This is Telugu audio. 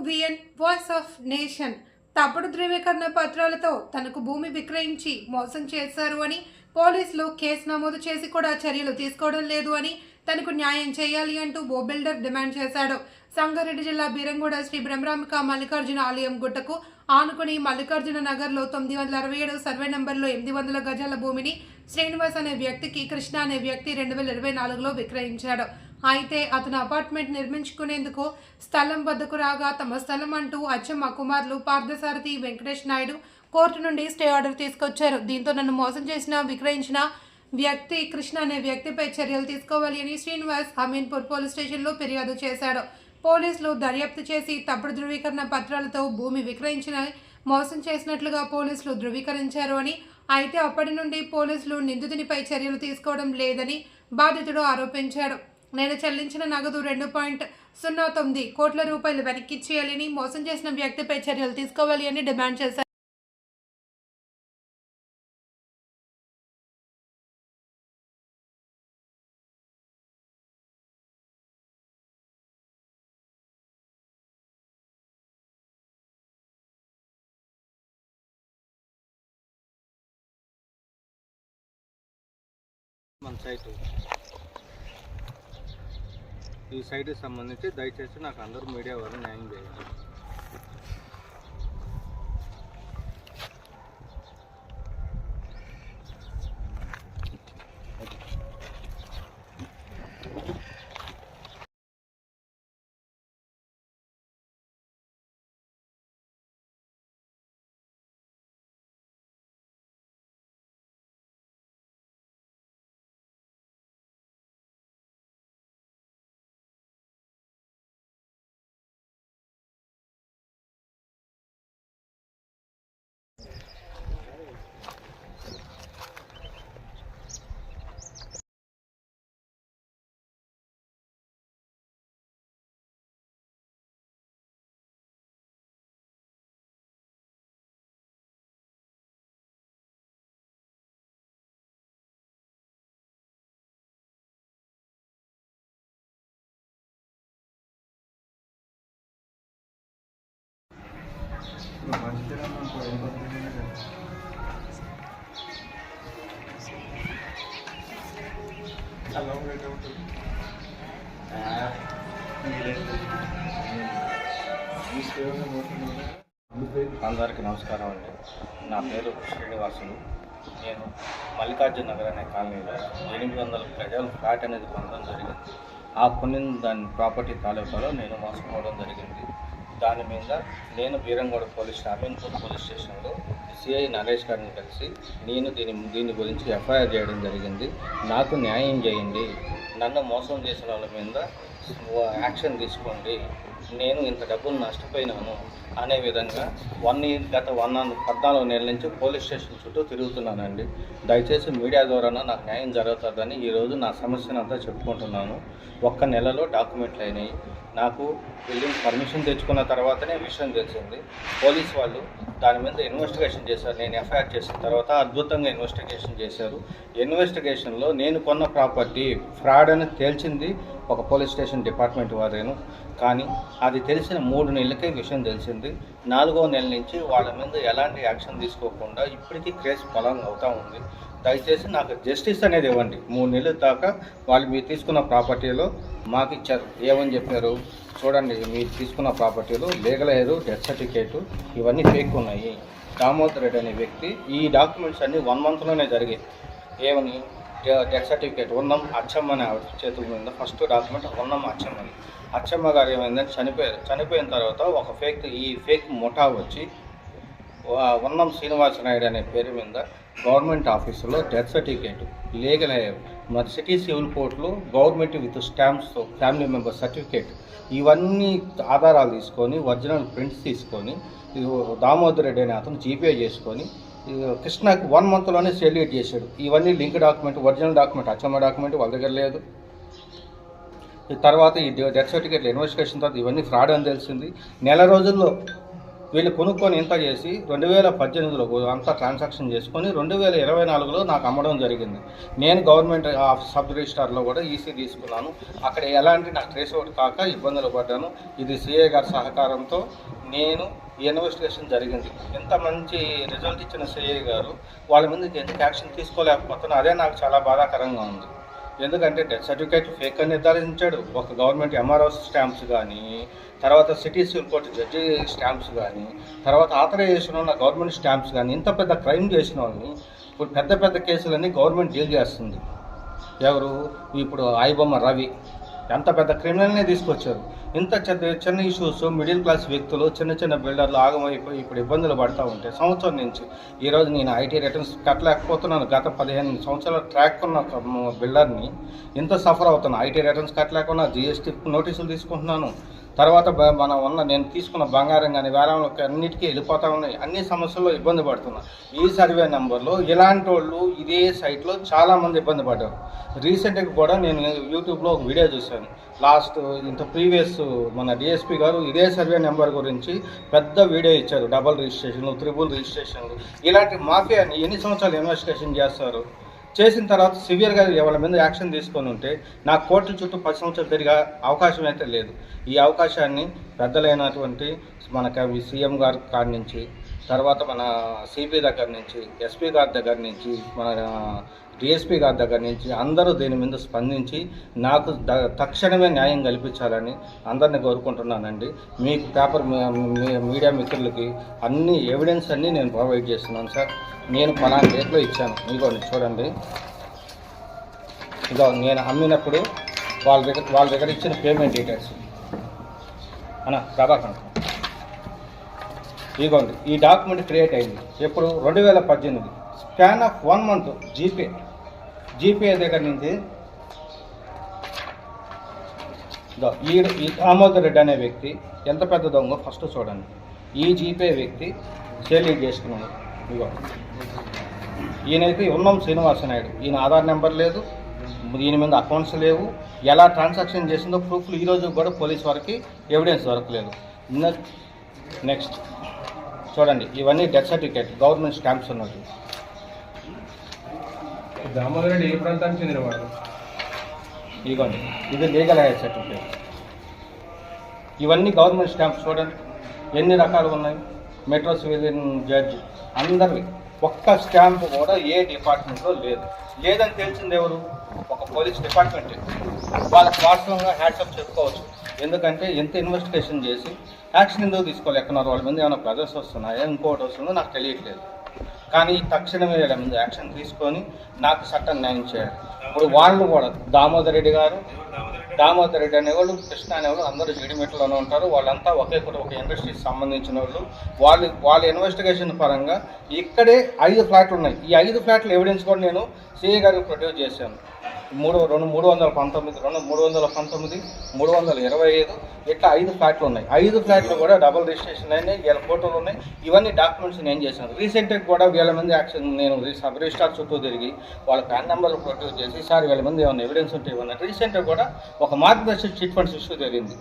విఎన్ వాయిస్ ఆఫ్ నేషన్ తప్పుడు ధృవీకరణ పత్రాలతో తనకు భూమి విక్రయించి మోసం చేశారు అని పోలీసులు కేసు నమోదు చేసి కూడా చర్యలు తీసుకోవడం లేదు అని తనకు న్యాయం చేయాలి అంటూ ఓ బిల్డర్ డిమాండ్ చేశాడు. సంగారెడ్డి జిల్లా బీరంగూడ శ్రీ బ్రహ్మరాంబిక మల్లికార్జున ఆలయం గుట్టకు ఆనుకుని మల్లికార్జున నగర్లో 967 సర్వే నంబర్లో 800 గజాల భూమిని శ్రీనివాస్ అనే వ్యక్తికి కృష్ణ అనే వ్యక్తి 2024లో విక్రయించాడు. అయితే అతను అపార్ట్మెంట్ నిర్మించుకునేందుకు స్థలం వద్దకు రాగా తమ స్థలం అంటూ అచ్చమ్మ కుమారులు పార్థసారథి వెంకటేష్ నాయుడు కోర్టు నుండి స్టే ఆర్డర్ తీసుకొచ్చారు. దీంతో నన్ను మోసం చేసిన విక్రయించిన వ్యక్తి కృష్ణ అనే వ్యక్తిపై చర్యలు తీసుకోవాలి అని శ్రీనివాస్ అమీన్పూర్ పోలీస్ స్టేషన్లో ఫిర్యాదు చేశాడు. పోలీసులు దర్యాప్తు చేసి తప్పుడు ధృవీకరణ పత్రాలతో భూమి విక్రయించిన మోసం చేసినట్లుగా పోలీసులు ధృవీకరించారు అని, అయితే అప్పటి నుండి పోలీసులు నిందితునిపై చర్యలు తీసుకోవడం లేదని బాధితుడు ఆరోపించాడు. నేను చెల్లించిన నగదు 2.09 కోట్ల రూపాయలు వెనక్కిచ్చేయాలని, మోసం చేసిన వ్యక్తిపై చర్యలు తీసుకోవాలి అని డిమాండ్ చేశారు. మన సైటు ఈ సైట్కి సంబంధించి దయచేసి నాకు అందరూ మీడియా వారు న్యాయం చేయాలి. అందరికీ నమస్కారం అండి. నా పేరు శ్రీనివాసులు. నేను మల్లికార్జున నగర్ అనే కాలనీలో 800 గజాలు ఫ్లాట్ అనేది పొందడం జరిగింది. ఆ పొందిన దాని ప్రాపర్టీ తాలూకాలో నేను మోసపోవడం జరిగింది. దాని మీద నేను బీరంగూడ అమీన్పూర్ పోలీస్ స్టేషన్లో సిఐ నరేష్ గారిని కలిసి నేను దీని గురించి ఎఫ్ఐఆర్ చేయడం జరిగింది. నాకు న్యాయం చేయండి, నన్ను మోసం చేసిన వాళ్ళ మీద యాక్షన్ తీసుకోండి, నేను ఇంత డబ్బులు నష్టపోయినాను అనే విధంగా గత 14 నెలల నుంచి పోలీస్ స్టేషన్ చుట్టూ తిరుగుతున్నానండి. దయచేసి మీడియా ద్వారా నాకు న్యాయం జరుగుతుందని ఈరోజు నా సమస్యను అంతా చెప్పుకుంటున్నాను. 1 నెలలో డాక్యుమెంట్లు అయినాయి. నాకు బిల్డింగ్ పర్మిషన్ తెచ్చుకున్న తర్వాతనే విషయం తెలిసింది. పోలీస్ వాళ్ళు దాని మీద ఇన్వెస్టిగేషన్ చేశారు. నేను ఎఫ్ఐఆర్ చేసిన తర్వాత అద్భుతంగా ఇన్వెస్టిగేషన్ చేశారు. ఇన్వెస్టిగేషన్లో నేను కొన్న ప్రాపర్టీ ఫ్రాడ్ అని తేల్చింది ఒక పోలీస్ స్టేషన్ డిపార్ట్మెంట్ వారేను. కానీ అది తెలిసిన 3 నెలలకే విషయం తెలిసింది. 4వ నెల నుంచి వాళ్ళ మీద ఎలాంటి యాక్షన్ తీసుకోకుండా ఇప్పటికీ కేసు పొలం అవుతూ ఉంది. దయచేసి నాకు జస్టిస్ అనేది ఇవ్వండి. 3 నెలల దాకా వాళ్ళు మీరు తీసుకున్న ప్రాపర్టీలో మాకు ఇచ్చారు. ఏమని చెప్పారు చూడండి, మీరు తీసుకున్న ప్రాపర్టీలో లీగల్ ఎయిర్, డెత్ సర్టిఫికేటు ఇవన్నీ ఫేక్ ఉన్నాయి. దామోదర్ రెడ్డి అనే వ్యక్తి ఈ డాక్యుమెంట్స్ అన్నీ 1 మంత్లోనే జరిగాయి. ఏమని డెత్ సర్టిఫికేట్ ఉన్నం అచ్చమ్మ అని ఆవిడ చేతుల మీద ఫస్ట్ డాక్యుమెంట్ ఉన్నం అచ్చమ్మని. అచ్చమ్మ గారు ఏమైందని చనిపోయారు. చనిపోయిన తర్వాత ఒక ఫేక్ ముఠా వచ్చి ఉన్నం శ్రీనివాస నాయుడు అనే పేరు మీద గవర్నమెంట్ ఆఫీసులో డెత్ సర్టిఫికేట్, లీగల్ ఎయిర్, మరి సిటీ సివిల్ కోర్టులో గవర్నమెంట్ విత్ స్టాంప్స్తో ఫ్యామిలీ మెంబర్ సర్టిఫికేట్ ఇవన్నీ ఆధారాలు తీసుకొని ఒరిజినల్ ప్రింట్స్ తీసుకొని దామోదర్ రెడ్డి అనే అతను జీపే చేసుకొని కృష్ణకి 1 మంత్లోనే సెల్యూట్ చేశాడు. ఇవన్నీ link document, original document Achamma document వాళ్ళ దగ్గర లేదు. ఈ తర్వాత ఈ డెత్ సర్టిఫికేట్ల ఇన్వెస్టిగేషన్ తర్వాత ఇవన్నీ ఫ్రాడ్ అని తెలిసింది. నెల రోజుల్లో వీళ్ళు కొనుక్కొని ఇంత చేసి 2018లో అంతా ట్రాన్సాక్షన్ చేసుకొని 2024లో నాకు అమ్మడం జరిగింది. నేను గవర్నమెంట్ సబ్ రిజిస్టార్లో కూడా ఈసీ తీసుకున్నాను. అక్కడ ఎలాంటి నాకు ట్రేస్ అవుట్ కాక ఇబ్బందులు పడ్డాను. ఇది సిఐ గారి సహకారంతో నేను ఇన్వెస్టిగేషన్ జరిగింది. ఎంత మంచి రిజల్ట్ ఇచ్చిన సిఐ గారు వాళ్ళ మీద ఎందుకు యాక్షన్ తీసుకోలేకపోతున్నా అదే నాకు చాలా బాధాకరంగా ఉంది. ఎందుకంటే డెత్ సర్టిఫికేట్ ఫేక్ అని నిర్ధారించాడు. ఒక గవర్నమెంట్ ఎంఆర్ఓ స్టాంప్స్ కానీ, తర్వాత city civil court judge stamps కానీ, తర్వాత ఆథరైజేషన్ ఉన్న గవర్నమెంట్ స్టాంప్స్ కానీ, ఇంత పెద్ద క్రైమ్ చేసిన వాళ్ళని ఇప్పుడు పెద్ద పెద్ద కేసులన్నీ గవర్నమెంట్ డీల్ చేస్తుంది. ఎవరు ఇప్పుడు ఐబొమ్మ రవి ఎంత పెద్ద క్రిమినల్నే తీసుకొచ్చారు. ఇంత చిన్న ఇష్యూస్ మిడిల్ క్లాస్ వ్యక్తులు చిన్న చిన్న బిల్డర్లు ఆగమైపోయి ఇప్పుడు ఇబ్బందులు పడుతూ ఉంటే సంవత్సరం నుంచి ఈరోజు నేను ఐటీ రిటర్న్స్ కట్టలేకపోతున్నాను. గత 15 సంవత్సరాల ట్రాక్ ఉన్న బిల్డర్ని ఇంత సఫర్ అవుతున్నాను. ఐటీ రిటర్న్స్ కట్టలేకుండా జిఎస్టీ నోటీసులు తీసుకుంటున్నాను. తర్వాత నేను తీసుకున్న బంగారం కానీ వేలంలోకి అన్నిటికీ వెళ్ళిపోతూ ఉన్నాయి. అన్ని సమస్యల్లో ఇబ్బంది పడుతున్నా. ఈ సర్వే నెంబర్లో ఇలాంటి వాళ్ళు ఇదే సైట్లో చాలామంది ఇబ్బంది పడ్డారు. రీసెంట్గా కూడా నేను యూట్యూబ్లో ఒక వీడియో చూశాను. ప్రీవియస్ మన డిఎస్పీ గారు ఇదే సర్వే నెంబర్ గురించి పెద్ద వీడియో ఇచ్చారు. డబుల్ రిజిస్ట్రేషన్లు, త్రిబుల్ రిజిస్ట్రేషన్లు, ఇలాంటి మాఫియాని ఎన్ని సంవత్సరాలు ఇన్వెస్టిగేషన్ చేస్తారు. చేసిన తర్వాత సివియర్గా వాళ్ళ మీద యాక్షన్ తీసుకొని ఉంటే నాకు కోర్టుల చుట్టూ 10 సంవత్సరాలు తిరిగే అవకాశం అయితే లేదు. ఈ అవకాశాన్ని పెద్దలైనటువంటి మన సీఎం గారి కాడి నుంచి, తర్వాత మన సిపి దగ్గర నుంచి, ఎస్పీ గారి దగ్గర నుంచి, మన డిఎస్పీ గారి దగ్గర నుంచి అందరూ దీని మీద స్పందించి నాకు తక్షణమే న్యాయం కల్పించాలని అందరినీ కోరుకుంటున్నానండి. మీకు మీడియా మిత్రులకి అన్ని ఎవిడెన్స్ అన్నీ నేను ప్రొవైడ్ చేస్తున్నాను సార్. నేను పలానా డేట్లో ఇచ్చాను. ఇదిగో చూడండి, ఇదో నేను అమ్మినప్పుడు వాళ్ళ దగ్గర ఇచ్చిన పేమెంట్ డీటెయిల్స్ అన్న ప్రభాకర్. ఇదిగోండి ఈ డాక్యుమెంట్ క్రియేట్ అయింది ఎప్పుడు 2018. స్పాన్ ఆఫ్ 1 month జీపే దగ్గర నుంచి ఈ దామోదర్ రెడ్డి అనే వ్యక్తి ఎంత పెద్ద దొంగ ఫస్ట్ చూడండి. ఈ జీపే వ్యక్తి సేల్ చేసుకున్నాడు. ఇదిగో ఈయనైతే ఉన్నం శ్రీనివాస నాయుడు. ఈయన ఆధార్ నెంబర్ లేదు, ఈయన మీద అకౌంట్స్ లేవు. ఎలా ట్రాన్సాక్షన్ చేసిందో ప్రూఫ్లు ఈరోజు కూడా పోలీస్ వారికి ఎవిడెన్స్ దొరకలేదు. నెక్స్ట్ చూడండి, ఇవన్నీ డెత్ సర్టిఫికేట్ గవర్నమెంట్ స్టాంప్స్ ఉన్నది. దామోదర్ రెడ్డి ఏ ప్రాంతానికి చెందినవాడు? ఇదిగోండి ఇది లీగల్ హెయిర్ సర్టిఫికేట్. ఇవన్నీ గవర్నమెంట్ స్టాంప్స్ చూడండి ఎన్ని రకాలు ఉన్నాయి. మెట్రో సివిలియన్ జడ్జి అందరివి. ఒక్క స్టాంప్ కూడా ఏ డిపార్ట్మెంట్లో లేదని తెలిసింది ఎవరు? ఒక పోలీస్ డిపార్ట్మెంట్. వాళ్ళకి వాస్తవంగా హ్యాట్సప్ చెప్పుకోవచ్చు. ఎందుకంటే ఎంత ఇన్వెస్టిగేషన్ చేసి యాక్షన్ ఎందుకు తీసుకోలేకున్నారు? వాళ్ళ మీద ఏమైనా ప్రజెస్ వస్తున్నాయా, ఇంకోటి వస్తుందో నాకు తెలియట్లేదు. కానీ తక్షణమే వీళ్ళ మీద యాక్షన్ తీసుకొని నాకు చట్టం న్యాయం చేయాలి. ఇప్పుడు వాళ్ళు కూడా దామోదర్ రెడ్డి అనేవాళ్ళు, కృష్ణ అనేవాళ్ళు అందరూ జీడిమెట్లోనే ఉంటారు. వాళ్ళంతా ఒక ఇండస్ట్రీకి సంబంధించిన వాళ్ళ ఇన్వెస్టిగేషన్ పరంగా ఇక్కడే 5 ఫ్లాట్లు ఉన్నాయి. ఈ 5 ఫ్లాట్ల ఎవిడెన్స్ కూడా నేను సిఐ గారికి ప్రొడ్యూస్ చేశాను. 319, 325, ఇట్లా 5 ఫ్లాట్లు ఉన్నాయి. 5 ఫ్లాట్లు కూడా డబుల్ రిజిస్ట్రేషన్ అయినాయి. వీళ్ళ ఫోటోలు ఉన్నాయి. ఇవన్నీ డాక్యుమెంట్స్ నేను చేశాను. రీసెంట్గా కూడా వీళ్ళ మంది యాక్షన్ నేను సబ్ రిజిస్టార్ చుట్టూ తిరిగి వాళ్ళ ప్యాన్ నెంబర్లు ప్రొడ్యూస్ చేసి సార్ వీళ్ళ మంది ఏమైనా ఎవిడెన్స్ ఉంటే ఇవ్వన్నట్టు రీసెంట్గా కూడా ఒక మార్గదర్శక చిట్ ఫండ్స్ ఇష్యూ జరిగింది.